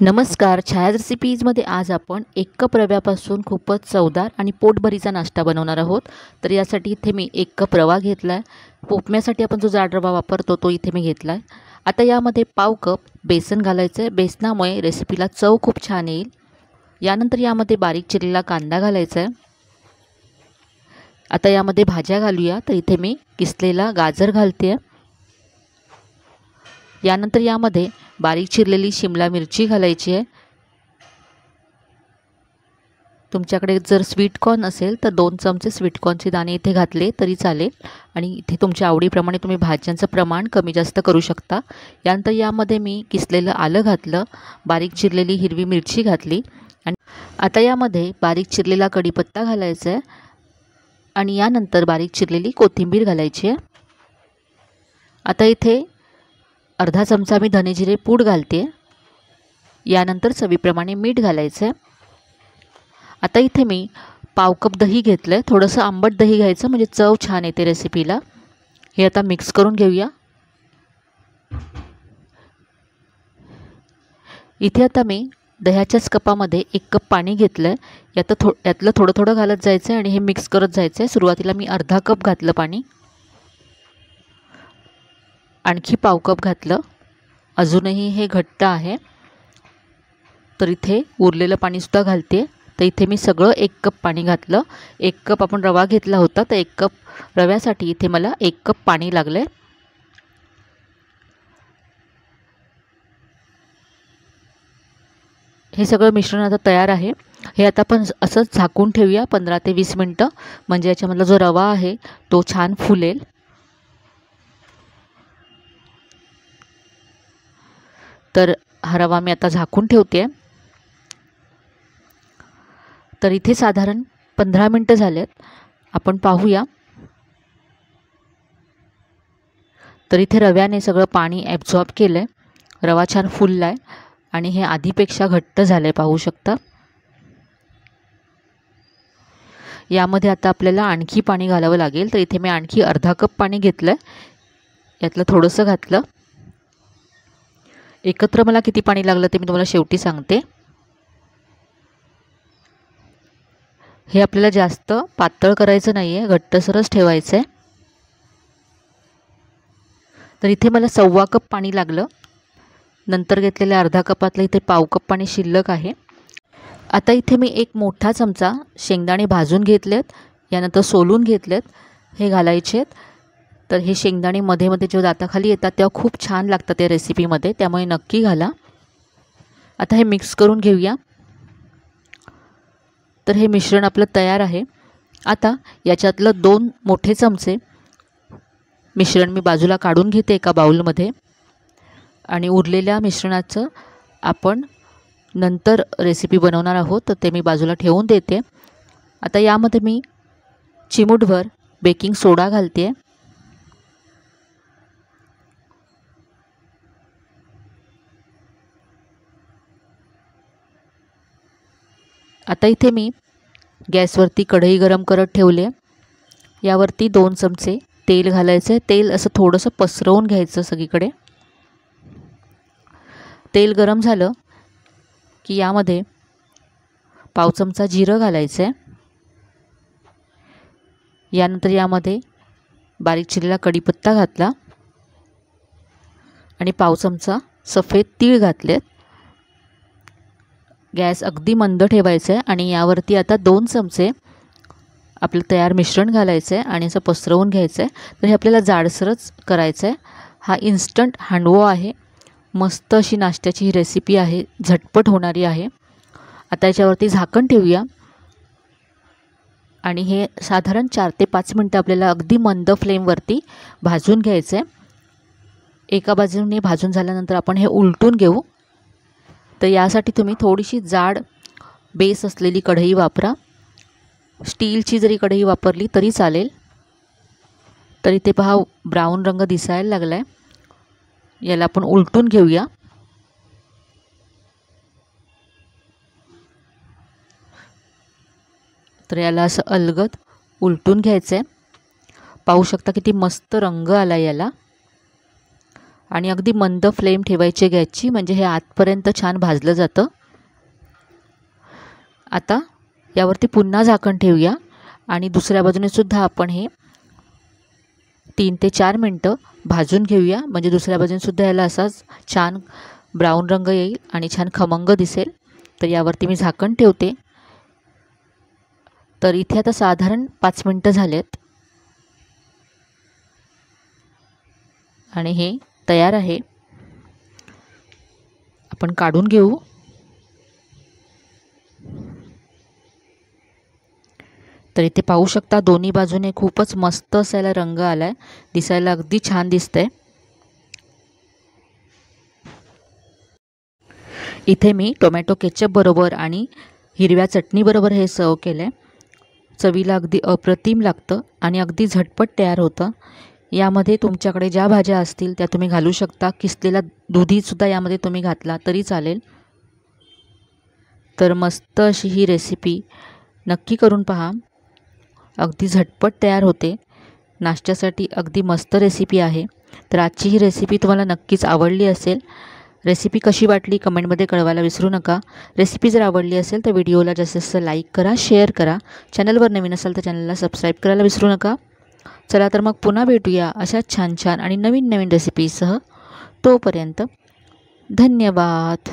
नमस्कार. छाया रेसिपीजमध्ये आज आपण 1 कप रव्यापासून खूपच चवदार आणि पोटभरीचा नाश्ता बनवणार आहोत. तर यासाठी इथे मी 1 कप रवा घेतला आहे. उपम्यासाठी आपण जो जाड रवा वापरतो तो इथे मी घेतला आहे. आता यामध्ये पाव कप बेसन घालायचं आहे. बेसनामुळे रेसिपीला चव खूप छान येईल. यानंतर यामध्ये बारीक चिरलेला कांदा घालायचा आहे. आता यामध्ये भाज्या घालूया. तर इथे मी किसलेला गाजर घालते आहे. यानंतर यामध्ये बारीक चिरलेली शिमला मिरची घालायची आहे. तुमच्याकडे जर स्वीट कॉर्न असेल तर 2 चमचे स्वीट कॉर्नचे दाणे इथे घातले तरी चालेल आणि इथे तुमच्या आवडीप्रमाणे तुम्ही भाज्यांचं प्रमाण कमी जास्त करू शकता. यानंतर यामध्ये मी किसलेलं आलं घातलं, बारीक चिरलेली हिरवी मिरची घातली आणि आता यामध्ये बारीक चिरलेला कढीपत्ता घालायचा आहे आणि यानंतर बारीक चिरलेली कोथिंबीर घालायची आहे. आता इथे अर्धा चमचा मी धने जिरे पूड घालते. यानंतर चवीप्रमाणे मीठ घालायचं आहे. आता इथे मी पाव कप दही घेतलं आहे. थोडंसं आंबट दही घ्यायचं म्हणजे चव छान येते रेसिपीला. हे आता मिक्स करून घेऊया. इथे आता मी दह्याच्याच कपामध्ये 1 कप पाणी घेतलं आहे. यातलं थोडं थोडं घालत जायचं आहे आणि हे मिक्स करत जायचं आहे. सुरुवातीला मी अर्धा कप घातलं पाणी, आणखी पाव कप घातलं. अजूनही हे घट्ट आहे तर इथे उरलेलं पाणीसुद्धा घालते. तर इथे मी सगळं 1 कप पाणी घातलं. 1 कप आपण रवा घेतला होता तर 1 कप रव्यासाठी इथे मला 1 कप पाणी लागलं आहे. हे सगळं मिश्रण आता तयार आहे. हे आता आपण असंच झाकून ठेवूया 15 ते 20 मिनटं, म्हणजे याच्यामधला जो रवा आहे तो छान फुलेल. तर हा रवा मी आता झाकून ठेवते. तर इथे साधारण 15 मिनटं झालेत. आपण पाहूया. तर इथे रव्याने सगळं पाणी ॲब्झॉर्ब केलं आहे. रवा छान फुलला आहे आणि हे आधीपेक्षा घट्ट झालं आहे, पाहू शकता. यामध्ये आता आपल्याला आणखी पाणी घालावं लागेल. तर इथे मी आणखी अर्धा कप पाणी घेतलं आहे. यातलं थोडंसं घातलं. एकत्र मला किती पाणी लागलं ते मी तुम्हाला शेवटी सांगते. हे आपल्याला जास्त पातळ करायचं नाही आहे, घट्टसरच ठेवायचं आहे. तर इथे मला 1/4 कप पाणी लागलं. नंतर घेतलेल्या अर्धा कपातलं इथे पाव कप पाणी शिल्लक आहे. आता इथे मी 1 मोठा चमचा शेंगदाणे भाजून घेतलेत, यानंतर सोलून घेतलेत, हे घालायचे आहेत. तर हे शेंगदाणे मध्ये मध्ये जेव्हा दाताखाली येतात तेव्हा खूप छान लागतात या रेसिपीमध्ये, त्यामुळे नक्की घाला. आता हे मिक्स करून घेऊया. तर हे मिश्रण आपलं तयार आहे. आता याच्यातलं 2 मोठे चमचे मिश्रण मी बाजूला काढून घेते एका बाउलमध्ये आणि उरलेल्या मिश्रणाचं आपण नंतर रेसिपी बनवणार आहोत, तर ते मी बाजूला ठेवून देते. आता यामध्ये मी चिमूटभर बेकिंग सोडा घालते. आता इथे मी गॅसवरती कढई गरम करत ठेवले. यावरती 2 चमचे तेल घालायचे. तेल असं थोडंसं पसरवून घ्यायचं सगळीकडे. तेल गरम झालं की यामध्ये पाव चमचा जिरं घालायचं आहे. यानंतर यामध्ये बारीक चिरलेला कढीपत्ता घातला आणि पाव चमचा सफेद तीळ घातलेत. गॅस अगदी मंद ठेवायचा आहे आणि यावरती आता 2 चमचे आपलं तयार मिश्रण घालायचं आहे आणि असं पसरवून घ्यायचं आहे. तर हे आपल्याला जाडसरच करायचं आहे. हा इन्स्टंट हांडवो आहे. मस्त अशी नाश्त्याची ही रेसिपी आहे, झटपट होणारी आहे. आता याच्यावरती झाकण ठेवूया आणि हे साधारण 4 ते 5 मिनटं आपल्याला अगदी मंद फ्लेमवरती भाजून घ्यायचं आहे. एका बाजूने भाजून झाल्यानंतर आपण हे उलटून घेऊ. तर यासाठी तुम्ही थोडीशी जाड बेस असलेली कढई वापरा. स्टीलची जरी कढई वापरली तरी चालेल. तर इथे पहा ब्राऊन रंग दिसायला लागला आहे. याला आपण उलटून घेऊया. तर याला असं अलगद उलटून घ्यायचं आहे. पाहू शकता किती मस्त रंग आला याला. आणि अगदी मंद फ्लेम ठेवायची गॅसची, म्हणजे हे आतपर्यंत छान भाजलं जातं। आता यावरती पुन्हा झाकण ठेवूया आणि दुसऱ्या बाजूने सुद्धा आपण हे 3 ते 4 मिनटं भाजून घेऊया, म्हणजे दुसऱ्या बाजूने सुद्धा याला असाच छान ब्राऊन रंग येईल आणि छान खमंग दिसेल। तर यावरती मी झाकण ठेवते। तर इथे आता साधारण 5 मिनटं झालेत आणि हे तयार आहे। आपण काढून घेऊ। तर इथे पाहू शकता दोन्ही बाजूने खूपच मस्त असा रंग आलाय, दिसायला अगदी छान दिसतंय। इथे मी टोमॅटो केचप बरोबर आणि हिरव्या चटणी बरोबर हे सर्व केलंय। चवीला अगदी अप्रतिम लागतं आणि अगदी झटपट तयार होतं। यामध्ये तुमच्याकडे ज्या भाज्या असतील त्या तुम्ही घालू शकता। किसलेला दुधीसुद्धा यामध्ये तुम्ही घातला तरी चालेल। तर मस्त अशी ही रेसिपी नक्की करून पहा, अगदी झटपट तयार होते। नाश्त्यासाठी अगदी मस्त रेसिपी आहे। तर आजची ही रेसिपी तुम्हाला नक्कीच आवडली असेल। रेसिपी कशी वाटली कमेंटमध्ये कळवायला विसरू नका। रेसिपी जर आवडली असेल तर व्हिडिओला जास्तीत जास्त लाईक करा, शेअर करा। चॅनलवर नवीन असाल तर चॅनलला सबस्क्राईब करायला विसरू नका। चला तर मग पुन्हा भेटूया अशा छान छान आणि नवीन नवीन रेसिपीसह। तोपर्यंत धन्यवाद।